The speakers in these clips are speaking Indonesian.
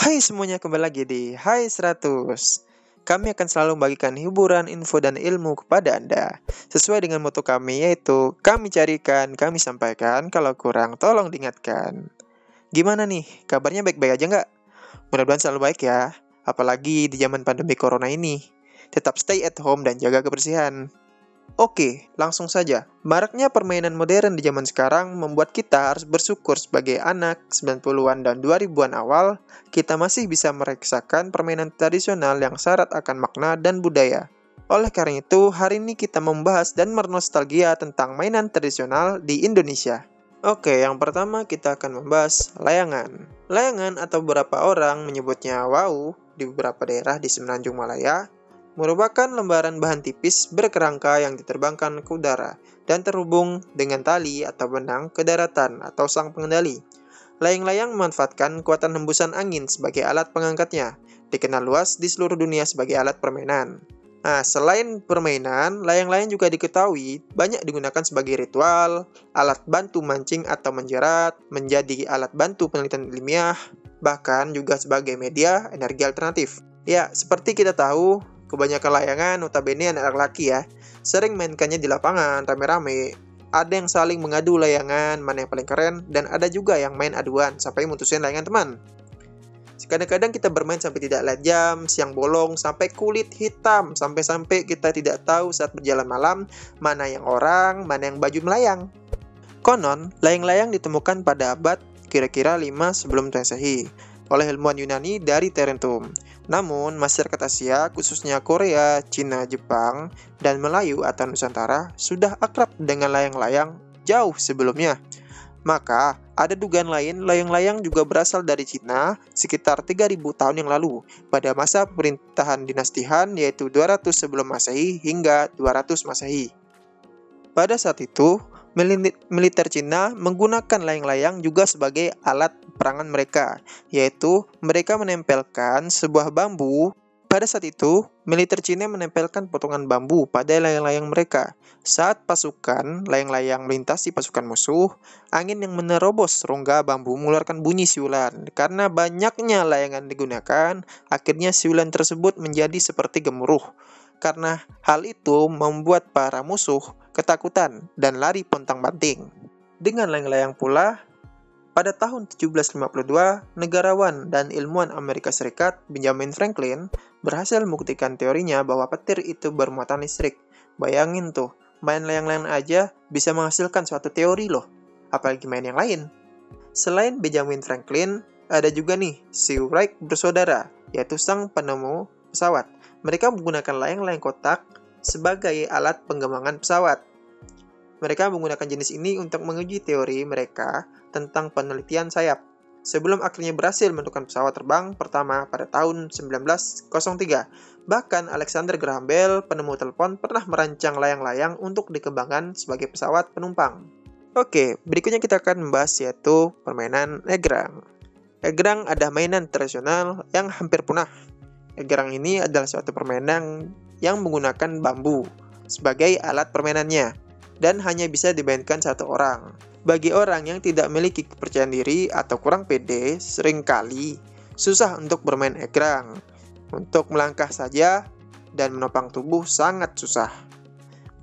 Hai semuanya, kembali lagi di Hai 100. Kami akan selalu membagikan hiburan, info, dan ilmu kepada Anda. Sesuai dengan moto kami, yaitu kami carikan, kami sampaikan, kalau kurang tolong diingatkan. Gimana nih, kabarnya baik-baik aja nggak? Mudah-mudahan selalu baik ya, apalagi di zaman pandemi corona ini. Tetap stay at home dan jaga kebersihan. Oke, langsung saja. Maraknya permainan modern di zaman sekarang membuat kita harus bersyukur sebagai anak 90-an dan 2000-an awal, kita masih bisa merasakan permainan tradisional yang syarat akan makna dan budaya. Oleh karena itu, hari ini kita membahas dan bernostalgia tentang mainan tradisional di Indonesia. Oke, yang pertama kita akan membahas layangan. Layangan atau beberapa orang menyebutnya wau di beberapa daerah di Semenanjung Malaya merupakan lembaran bahan tipis berkerangka yang diterbangkan ke udara dan terhubung dengan tali atau benang ke daratan atau sang pengendali. Layang-layang memanfaatkan kekuatan hembusan angin sebagai alat pengangkatnya, dikenal luas di seluruh dunia sebagai alat permainan. Nah, selain permainan, layang-layang juga diketahui banyak digunakan sebagai ritual, alat bantu mancing atau menjerat, menjadi alat bantu penelitian ilmiah, bahkan juga sebagai media energi alternatif. Ya, seperti kita tahu, kebanyakan layangan notabene anak laki ya, sering mainkannya di lapangan rame-rame. Ada yang saling mengadu layangan, mana yang paling keren, dan ada juga yang main aduan sampai mutusin layangan teman. Kadang-kadang kita bermain sampai tidak lihat jam, siang bolong, sampai kulit hitam, sampai-sampai kita tidak tahu saat berjalan malam, mana yang orang, mana yang baju melayang. Konon, layang-layang ditemukan pada abad kira-kira 5 sebelum Masehi oleh ilmuwan Yunani dari Tarentum. Namun, masyarakat Asia, khususnya Korea, Cina, Jepang, dan Melayu atau Nusantara, sudah akrab dengan layang-layang jauh sebelumnya. Maka, ada dugaan lain layang-layang juga berasal dari Cina sekitar 3000 tahun yang lalu, pada masa pemerintahan dinasti Han yaitu 200 sebelum Masehi hingga 200 Masehi. Pada saat itu, militer Cina menggunakan layang-layang juga sebagai alat perangan mereka, yaitu mereka menempelkan sebuah bambu. Pada saat itu, militer Cina menempelkan potongan bambu pada layang-layang mereka. Saat pasukan layang-layang melintasi pasukan musuh, angin yang menerobos rongga bambu mengeluarkan bunyi siulan. Karena banyaknya layangan digunakan, akhirnya siulan tersebut menjadi seperti gemuruh. Karena hal itu membuat para musuh ketakutan dan lari pontang-panting. Dengan layang-layang pula, pada tahun 1752, negarawan dan ilmuwan Amerika Serikat Benjamin Franklin berhasil membuktikan teorinya bahwa petir itu bermuatan listrik. Bayangin tuh, main layang-layang aja bisa menghasilkan suatu teori loh, apalagi main yang lain. Selain Benjamin Franklin, ada juga nih si Wright bersaudara, yaitu sang penemu pesawat. Mereka menggunakan layang-layang kotak sebagai alat pengembangan pesawat. Mereka menggunakan jenis ini untuk menguji teori mereka tentang penelitian sayap. Sebelum akhirnya berhasil menentukan pesawat terbang pertama pada tahun 1903. Bahkan Alexander Graham Bell, penemu telepon, pernah merancang layang-layang untuk dikembangkan sebagai pesawat penumpang. Oke, berikutnya kita akan membahas yaitu permainan egrang. Egrang adalah mainan tradisional yang hampir punah. Egrang ini adalah suatu permainan yang menggunakan bambu sebagai alat permainannya dan hanya bisa dimainkan satu orang. Bagi orang yang tidak memiliki kepercayaan diri atau kurang pede, seringkali susah untuk bermain egrang. Untuk melangkah saja dan menopang tubuh sangat susah.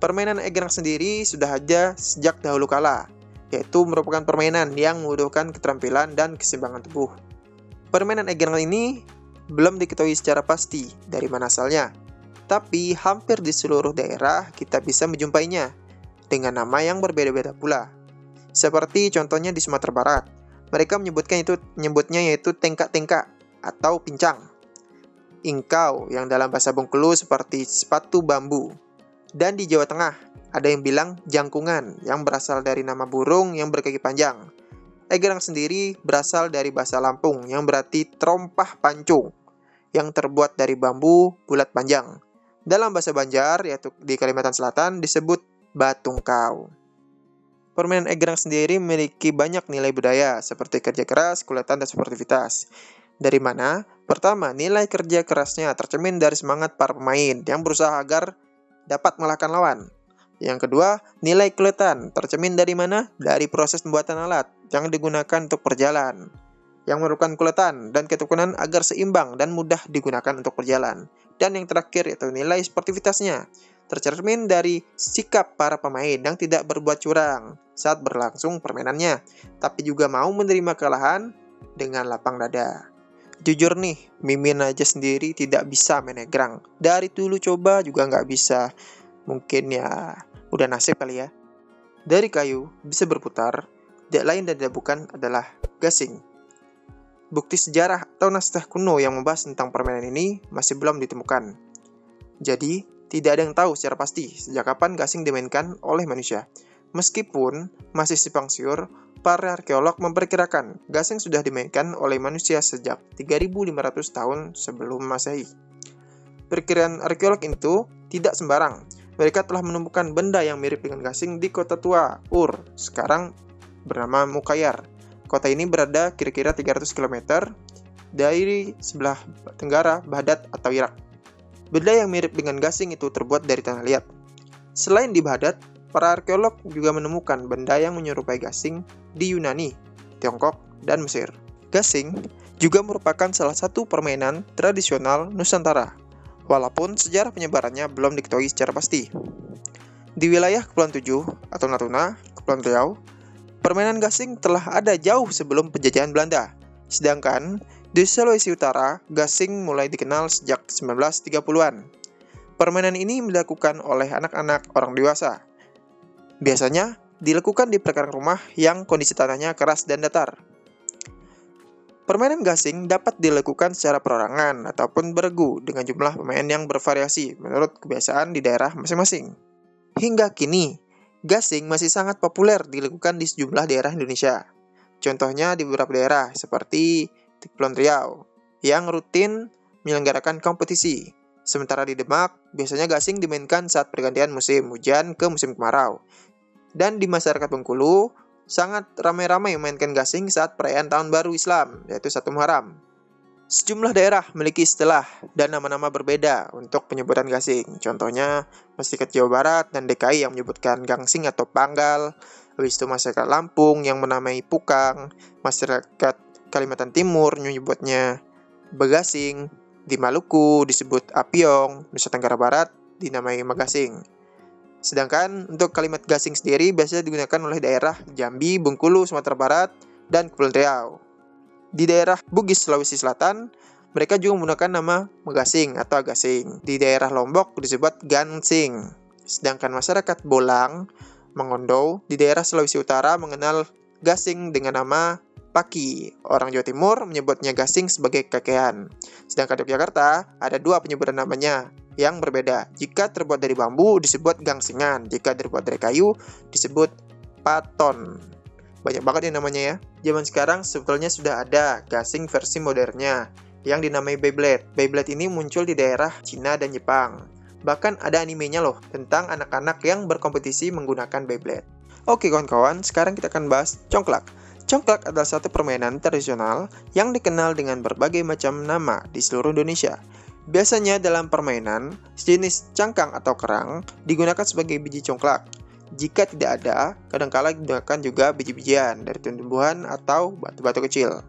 Permainan egrang sendiri sudah ada sejak dahulu kala, yaitu merupakan permainan yang membutuhkan keterampilan dan keseimbangan tubuh. Permainan egrang ini belum diketahui secara pasti dari mana asalnya, tapi hampir di seluruh daerah kita bisa menjumpainya dengan nama yang berbeda-beda pula. Seperti contohnya di Sumatera Barat, mereka menyebutnya yaitu tengkak-tengkak atau pincang. Ingkau yang dalam bahasa Bengkulu seperti sepatu bambu. Dan di Jawa Tengah, ada yang bilang jangkungan yang berasal dari nama burung yang berkaki panjang. Egrang sendiri berasal dari bahasa Lampung yang berarti terompah pancung yang terbuat dari bambu bulat panjang. Dalam bahasa Banjar, yaitu di Kalimantan Selatan, disebut batungkau. Permainan egrang sendiri memiliki banyak nilai budaya seperti kerja keras, keuletan, dan sportivitas. Dari mana? Pertama, nilai kerja kerasnya tercermin dari semangat para pemain yang berusaha agar dapat mengalahkan lawan. Yang kedua, nilai keuletan tercermin dari mana? Dari proses pembuatan alat yang digunakan untuk berjalan. yang memerlukan kuletan dan ketekunan agar seimbang dan mudah digunakan untuk berjalan. Dan yang terakhir yaitu nilai sportivitasnya, tercermin dari sikap para pemain yang tidak berbuat curang saat berlangsung permainannya, tapi juga mau menerima kekalahan dengan lapang dada. Jujur nih, Mimin aja sendiri tidak bisa main egrang. Dari dulu coba juga nggak bisa. Mungkin ya udah nasib kali ya. Dari kayu bisa berputar, tidak lain dan tidak bukan adalah gasing. Bukti sejarah atau naskah kuno yang membahas tentang permainan ini masih belum ditemukan. Jadi, tidak ada yang tahu secara pasti sejak kapan gasing dimainkan oleh manusia. Meskipun masih simpang siur, para arkeolog memperkirakan gasing sudah dimainkan oleh manusia sejak 3.500 tahun sebelum Masehi. Perkiraan arkeolog itu tidak sembarang. Mereka telah menemukan benda yang mirip dengan gasing di kota tua, Ur, sekarang bernama Mukayyar. Kota ini berada kira-kira 300 km dari sebelah tenggara Baghdad atau Irak. Benda yang mirip dengan gasing itu terbuat dari tanah liat. Selain di Baghdad, para arkeolog juga menemukan benda yang menyerupai gasing di Yunani, Tiongkok, dan Mesir. Gasing juga merupakan salah satu permainan tradisional Nusantara, walaupun sejarah penyebarannya belum diketahui secara pasti. Di wilayah Kepulauan Tujuh atau Natuna, Kepulauan Riau, permainan gasing telah ada jauh sebelum penjajahan Belanda. Sedangkan di Sulawesi Utara, gasing mulai dikenal sejak 1930-an. Permainan ini dilakukan oleh anak-anak orang dewasa. Biasanya dilakukan di perkarangan rumah yang kondisi tanahnya keras dan datar. Permainan gasing dapat dilakukan secara perorangan ataupun beregu dengan jumlah pemain yang bervariasi menurut kebiasaan di daerah masing-masing. Hingga kini, gasing masih sangat populer dilakukan di sejumlah daerah Indonesia. Contohnya di beberapa daerah seperti di Kepulauan Riau yang rutin menyelenggarakan kompetisi. Sementara di Demak, biasanya gasing dimainkan saat pergantian musim hujan ke musim kemarau. Dan di masyarakat Bengkulu, sangat ramai-ramai memainkan gasing saat perayaan Tahun Baru Islam, yaitu 1 Muharram. Sejumlah daerah memiliki istilah dan nama-nama berbeda untuk penyebutan gasing. Contohnya, masyarakat Jawa Barat dan DKI yang menyebutkan gangsing atau panggal. Habis itu masyarakat Lampung yang menamai pukang. Masyarakat Kalimantan Timur menyebutnya begasing. Di Maluku disebut apiong. Nusa Tenggara Barat dinamai magasing. Sedangkan untuk kalimat gasing sendiri biasanya digunakan oleh daerah Jambi, Bengkulu, Sumatera Barat, dan Kepulauan Riau. Di daerah Bugis, Sulawesi Selatan, mereka juga menggunakan nama megasing atau agasing. Di daerah Lombok disebut gansing. Sedangkan masyarakat Bolang, Mengondo, di daerah Sulawesi Utara mengenal gasing dengan nama paki. Orang Jawa Timur menyebutnya gasing sebagai kakean. Sedangkan di Yogyakarta ada 2 penyebutan namanya yang berbeda. Jika terbuat dari bambu disebut gangsingan, jika terbuat dari kayu disebut paton. Banyak banget yang namanya ya. Zaman sekarang sebetulnya sudah ada gasing versi modernnya yang dinamai Beyblade. Beyblade ini muncul di daerah Cina dan Jepang. Bahkan ada animenya loh tentang anak-anak yang berkompetisi menggunakan Beyblade. Oke kawan-kawan, sekarang kita akan bahas congklak. Congklak adalah satu permainan tradisional yang dikenal dengan berbagai macam nama di seluruh Indonesia. Biasanya dalam permainan, sejenis cangkang atau kerang digunakan sebagai biji congklak. Jika tidak ada, kadangkala digunakan juga biji-bijian dari tumbuhan atau batu-batu kecil.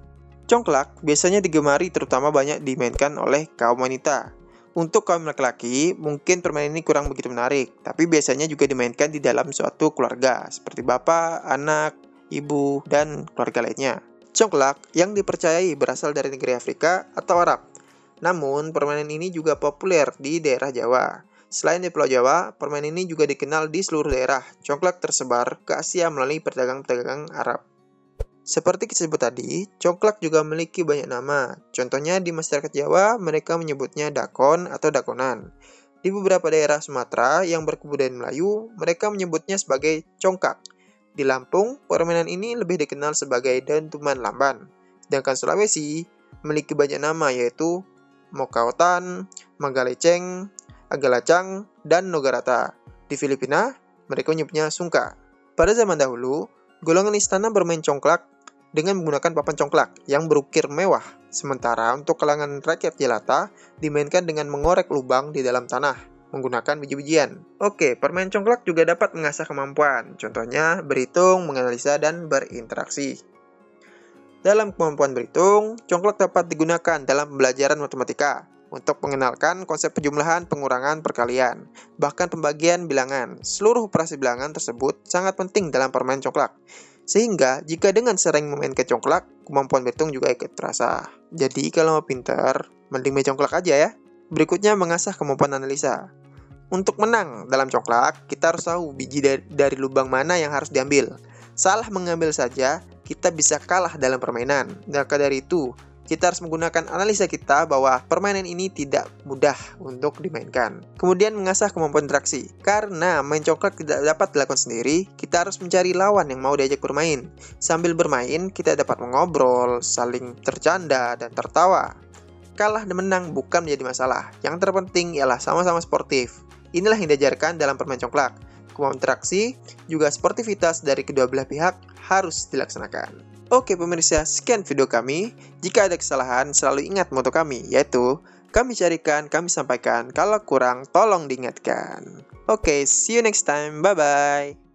Congklak biasanya digemari terutama banyak dimainkan oleh kaum wanita. Untuk kaum laki-laki, mungkin permainan ini kurang begitu menarik, tapi biasanya juga dimainkan di dalam suatu keluarga, seperti bapak, anak, ibu, dan keluarga lainnya. Congklak yang dipercayai berasal dari negeri Afrika atau Arab. Namun, permainan ini juga populer di daerah Jawa. Selain di Pulau Jawa, permainan ini juga dikenal di seluruh daerah. Congklak tersebar ke Asia melalui pedagang-pedagang Arab. Seperti disebut tadi, congklak juga memiliki banyak nama. Contohnya di masyarakat Jawa, mereka menyebutnya dakon atau dakonan. Di beberapa daerah Sumatera yang berkebudayaan Melayu, mereka menyebutnya sebagai congkak. Di Lampung, permainan ini lebih dikenal sebagai dentuman lamban. Sedangkan Sulawesi memiliki banyak nama yaitu Mokaotan, Magaleceng, Agalacang, dan Nogarata. Di Filipina, mereka menyebutnya sungka. Pada zaman dahulu, golongan istana bermain congklak dengan menggunakan papan congklak yang berukir mewah. Sementara untuk kalangan rakyat jelata, dimainkan dengan mengorek lubang di dalam tanah menggunakan biji-bijian. Oke, permainan congklak juga dapat mengasah kemampuan. Contohnya, berhitung, menganalisa, dan berinteraksi. Dalam kemampuan berhitung, congklak dapat digunakan dalam pembelajaran matematika untuk mengenalkan konsep penjumlahan, pengurangan, perkalian, bahkan pembagian bilangan. Seluruh operasi bilangan tersebut sangat penting dalam permainan congklak. Sehingga, jika dengan sering memainkan congklak, kemampuan berhitung juga ikut terasa. Jadi, kalau mau pintar, mending main congklak aja ya. Berikutnya, mengasah kemampuan analisa. Untuk menang dalam congklak, kita harus tahu biji dari lubang mana yang harus diambil. Salah mengambil saja, kita bisa kalah dalam permainan. Maka dari itu, kita harus menggunakan analisa kita bahwa permainan ini tidak mudah untuk dimainkan. Kemudian mengasah kemampuan interaksi. Karena main congklak tidak dapat dilakukan sendiri, kita harus mencari lawan yang mau diajak bermain. Sambil bermain, kita dapat mengobrol, saling tercanda, dan tertawa. Kalah dan menang bukan menjadi masalah. Yang terpenting ialah sama-sama sportif. Inilah yang diajarkan dalam permainan congklak. Kemampuan interaksi, juga sportivitas dari kedua belah pihak harus dilaksanakan. Oke pemirsa, sekian video kami. Jika ada kesalahan, selalu ingat moto kami, yaitu kami carikan, kami sampaikan. Kalau kurang, tolong diingatkan. Oke, see you next time. Bye-bye.